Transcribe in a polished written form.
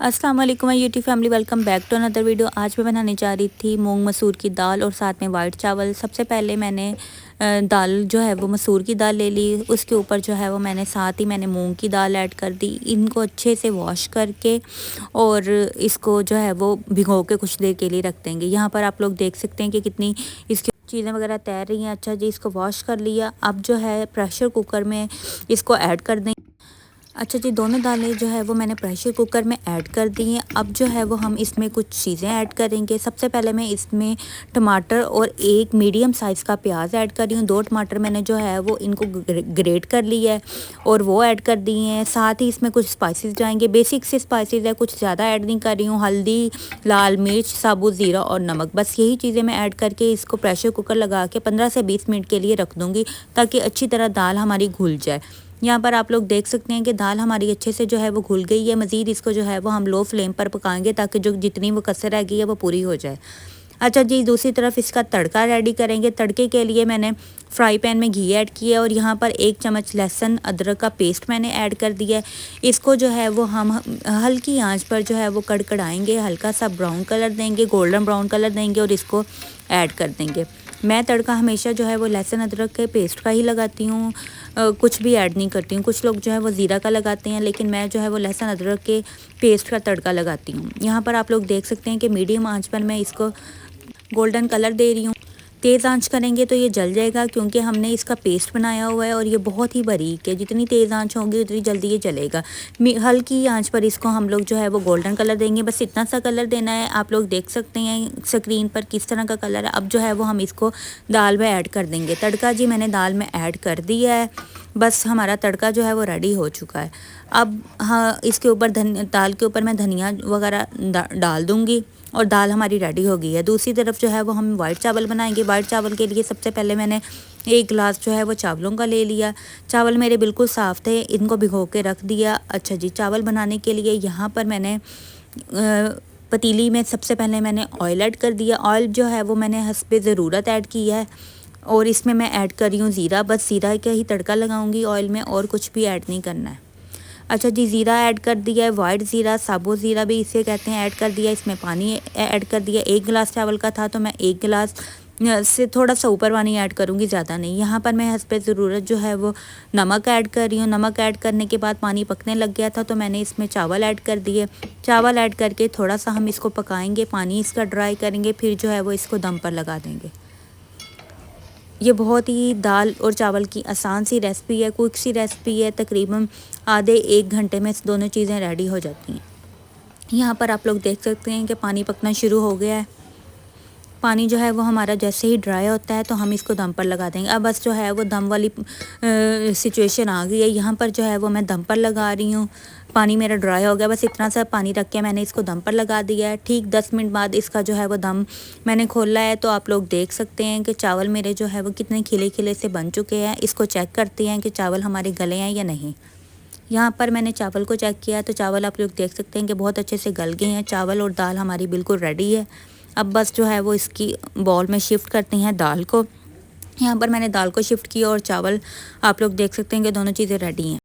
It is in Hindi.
अस्सलाम वालेकुम YouTube family, welcome back to another video. आज मैं बनाने जा रही थी मूंग मसूर की दाल और साथ में वाइट चावल। सबसे पहले मैंने दाल जो है वो मसूर की दाल ले ली। उसके ऊपर जो है वो साथ ही मैंने मूंग की दाल ऐड कर दी। इनको अच्छे से वॉश करके और इसको जो है वो भिगो के कुछ देर के लिए रख देंगे। यहाँ पर आप लोग देख सकते हैं कि कितनी इसकी चीज़ें वगैरह तैर रही हैं। अच्छा जी, इसको वॉश कर लिया। अब जो है प्रेशर कुकर में इसको ऐड कर दें। अच्छा जी, दोनों दालें जो है वो मैंने प्रेशर कुकर में ऐड कर दी हैं। अब जो है वो हम इसमें कुछ चीज़ें ऐड करेंगे। सबसे पहले मैं इसमें टमाटर और एक मीडियम साइज़ का प्याज ऐड कर रही हूँ। 2 टमाटर मैंने जो है वो इनको ग्रेट कर लिया है और वो ऐड कर दिए हैं। साथ ही इसमें कुछ स्पाइसेस जाएंगे। बेसिक से स्पाइसेस है, कुछ ज़्यादा ऐड नहीं कर रही हूँ। हल्दी, लाल मिर्च, साबुत ज़ीरा और नमक, बस यही चीज़ें मैं ऐड करके इसको प्रेशर कुकर लगा के 15 से 20 मिनट के लिए रख दूँगी ताकि अच्छी तरह दाल हमारी घुल जाए। यहाँ पर आप लोग देख सकते हैं कि दाल हमारी अच्छे से जो है वो घुल गई है। मज़ीद इसको जो है वो हम लो फ्लेम पर पकाएंगे ताकि जो जितनी वो कसर रह गई है वो पूरी हो जाए। अच्छा जी, दूसरी तरफ इसका तड़का रेडी करेंगे। तड़के के लिए मैंने फ्राई पैन में घी ऐड किया और यहाँ पर 1 चम्मच लहसुन अदरक का पेस्ट मैंने ऐड कर दिया है। इसको जो है वो हम हल्की आंच पर जो है वो कड़कड़ाएंगे, हल्का सा ब्राउन कलर देंगे, गोल्डन ब्राउन कलर देंगे और इसको ऐड कर देंगे। मैं तड़का हमेशा जो है वो लहसुन अदरक के पेस्ट का ही लगाती हूँ, कुछ भी ऐड नहीं करती हूँ। कुछ लोग जो है वो ज़ीरा का लगाते हैं, लेकिन मैं जो है वो लहसुन अदरक के पेस्ट का तड़का लगाती हूँ। यहाँ पर आप लोग देख सकते हैं कि मीडियम आंच पर मैं इसको गोल्डन कलर दे रही हूँ। तेज़ आंच करेंगे तो ये जल जाएगा क्योंकि हमने इसका पेस्ट बनाया हुआ है और ये बहुत ही बारीक है। जितनी तेज़ आंच होगी उतनी जल्दी ये जलेगा। हल्की आंच पर इसको हम लोग जो है वो गोल्डन कलर देंगे। बस इतना सा कलर देना है। आप लोग देख सकते हैं स्क्रीन पर किस तरह का कलर है। अब जो है वो हम इसको दाल में ऐड कर देंगे। तड़का जी मैंने दाल में ऐड कर दिया है। बस हमारा तड़का जो है वो रेडी हो चुका है। अब हाँ, इसके ऊपर दाल के ऊपर मैं धनिया वगैरह डाल दूँगी और दाल हमारी रेडी हो गई है। दूसरी तरफ जो है वो हम वाइट चावल बनाएंगे। वाइट चावल के लिए सबसे पहले मैंने 1 गिलास जो है वो चावलों का ले लिया। चावल मेरे बिल्कुल साफ़ थे, इनको भिगो के रख दिया। अच्छा जी, चावल बनाने के लिए यहाँ पर मैंने पतीली में सबसे पहले मैंने ऑयल ऐड कर दिया। ऑयल जो है वो मैंने हस्बे ज़रूरत ऐड किया है और इसमें मैं ऐड कर रही हूँ ज़ीरा। बस ज़ीरा का ही तड़का लगाऊंगी ऑयल में और कुछ भी ऐड नहीं करना है। अच्छा जी, ज़ीरा ऐड कर दिया है। वाइट ज़ीरा, साबुत ज़ीरा भी इसे कहते हैं, ऐड कर दिया। इसमें पानी ऐड कर दिया। 1 गिलास चावल का था तो मैं 1 गिलास से थोड़ा सा ऊपर पानी ऐड करूँगी, ज़्यादा नहीं। यहाँ पर मैं हस्बे ज़रूरत जो है वो नमक ऐड कर रही हूँ। नमक ऐड करने के बाद पानी पकने लग गया था तो मैंने इसमें चावल ऐड कर दिए। चावल ऐड करके थोड़ा सा हम इसको पकाएंगे, पानी इसका ड्राई करेंगे, फिर जो है वो इसको दम पर लगा देंगे। ये बहुत ही दाल और चावल की आसान सी रेसिपी है, क्विक सी रेसिपी है। तकरीबन आधे 1 घंटे में दोनों चीज़ें रेडी हो जाती हैं। यहाँ पर आप लोग देख सकते हैं कि पानी पकना शुरू हो गया है। पानी जो है वो हमारा जैसे ही ड्राई होता है तो हम इसको दम पर लगा देंगे। अब बस जो है वो दम वाली सिचुएशन आ गई है। यहाँ पर जो है वो मैं दम पर लगा रही हूँ। पानी मेरा ड्राई हो गया, बस इतना सा पानी रख के मैंने इसको दम पर लगा दिया है। ठीक 10 मिनट बाद इसका जो है वो दम मैंने खोला है तो आप लोग देख सकते हैं कि चावल मेरे जो है वो कितने खिले खिले से बन चुके हैं। इसको चेक करते हैं कि चावल हमारे गले हैं या नहीं। यहाँ पर मैंने चावल को चेक किया तो चावल आप लोग देख सकते हैं कि बहुत अच्छे से गल गए हैं। चावल और दाल हमारी बिल्कुल रेडी है। अब बस जो है वो इसकी बॉल में शिफ्ट करते हैं दाल को। यहाँ पर मैंने दाल को शिफ्ट किया और चावल आप लोग देख सकते हैं कि दोनों चीज़ें रेडी हैं।